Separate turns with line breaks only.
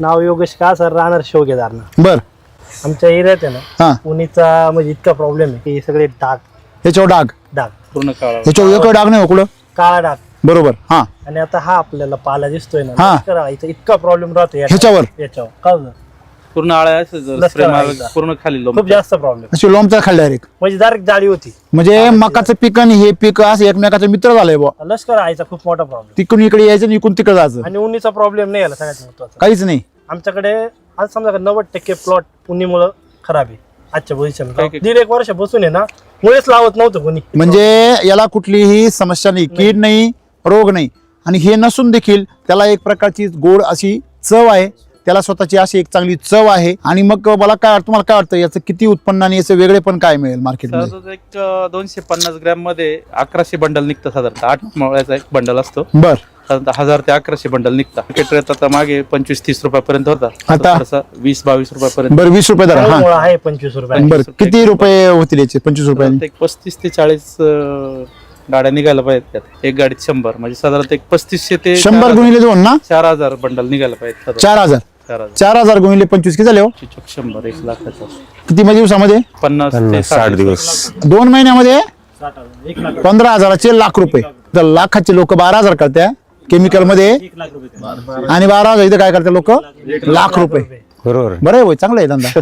नाव योगेश का सर राहणार शेवगेदार ना.
बर
आमच्या एरियात आहे
हा.
ना उन्हीचा म्हणजे इतका प्रॉब्लेम आहे की सगळे डाग
ह्याच्यावर डाग
डाग
पूर्ण काळा
ह्याच्यावर एक डाग नाही कुठं.
काळा डाग.
बरोबर. हा
आणि आता हा आपल्याला पाला दिसतोय ना
हा.
लष्कर आळीचा इतका प्रॉब्लेम राहतो
ह्याच्यावर
याच्यावर का होतं?
पूर्ण आळ्या असं जर
लष्कर
spray मारलं
आळीचा.
पूर्ण खाली लोंब
खूप जास्त प्रॉब्लेम
अशी लोमचा खाल डायरेक्ट.
म्हणजे डायरेक्ट जाळी होती.
म्हणजे मकाचं पीक आणि हे पीक असं एकमेकाचं मित्र झालंय बुवा.
लष्कर आळीचा खूप मोठा प्रॉब्लेम
तिकडून इकडे यायचं आणि इकडून तिकडे जायचं.
आणि उन्हीचा प्रॉब्लेम नाही आला सगळ्यात महत्वाचा.
काहीच नाही.
आमच्याकडे आज समजा 90% प्लॉट उन्हीमुळे खराब आहे आजच्या पोझिशन.
काय-
दीड एक वर्ष बसून आहे ना मुळेच लावत नव्हतं कोणी.
म्हणजे याला कुठलीही समस्या नाही, कीड नाही, रोग नाही. आणि हे नसून देखील त्याला एक प्रकारची गोड अशी चव आहे, त्याला स्वतःची अशी एक चांगली चव आहे. आणि मग मला काय तुम्हाला काय वाटतं याचं किती उत्पन्न आणि याचं वेगळे पण काय मिळेल मार्केटमध्ये?
सहज एक 250 ग्रॅम मध्ये 1100 बंडल निघतं साधारणतः. 8 मोळ्याचा एक बंडल असतो.
बर.
साधारणतः 1000 ते 1100 बंडल निघतात. मार्केट रेट आता मागे 25-30 रुपयापर्यंत होता.
आता?
20-22 रुपयापर्यंत.
बरं 20 रुपये दर. हा
मुळा आहे 25 रुपये.
बरं किती रुपये होतील याचे 25 रुपयांनी?
साधारणतः एक 35 ते 40 गाड्या निघायला पाहिजेत त्यात. एक गाडीत 100 म्हणजे साधारणतः एक 3500 ते
100 गुणिले 2 ना
4000 बंडल निघायला पाहिजेत.
4000.
4000
4000 गुणिले 25 किती झाले हो?
100 1 लाखाचा
किती म्हणजे दिवसामध्ये?
50 ते 60 दिवस.
2 महिन्यामध्ये
1 लाख
15,000चे लाख रुपये. तर लाखाचे लोक 12,000 करते केमिकल मध्ये.
1 लाख रुपये
आणि 12,000 इथं काय करते लोक? लाख रुपये.
बरोबर
बरं आहे होय, चांगलं आहे धंदा.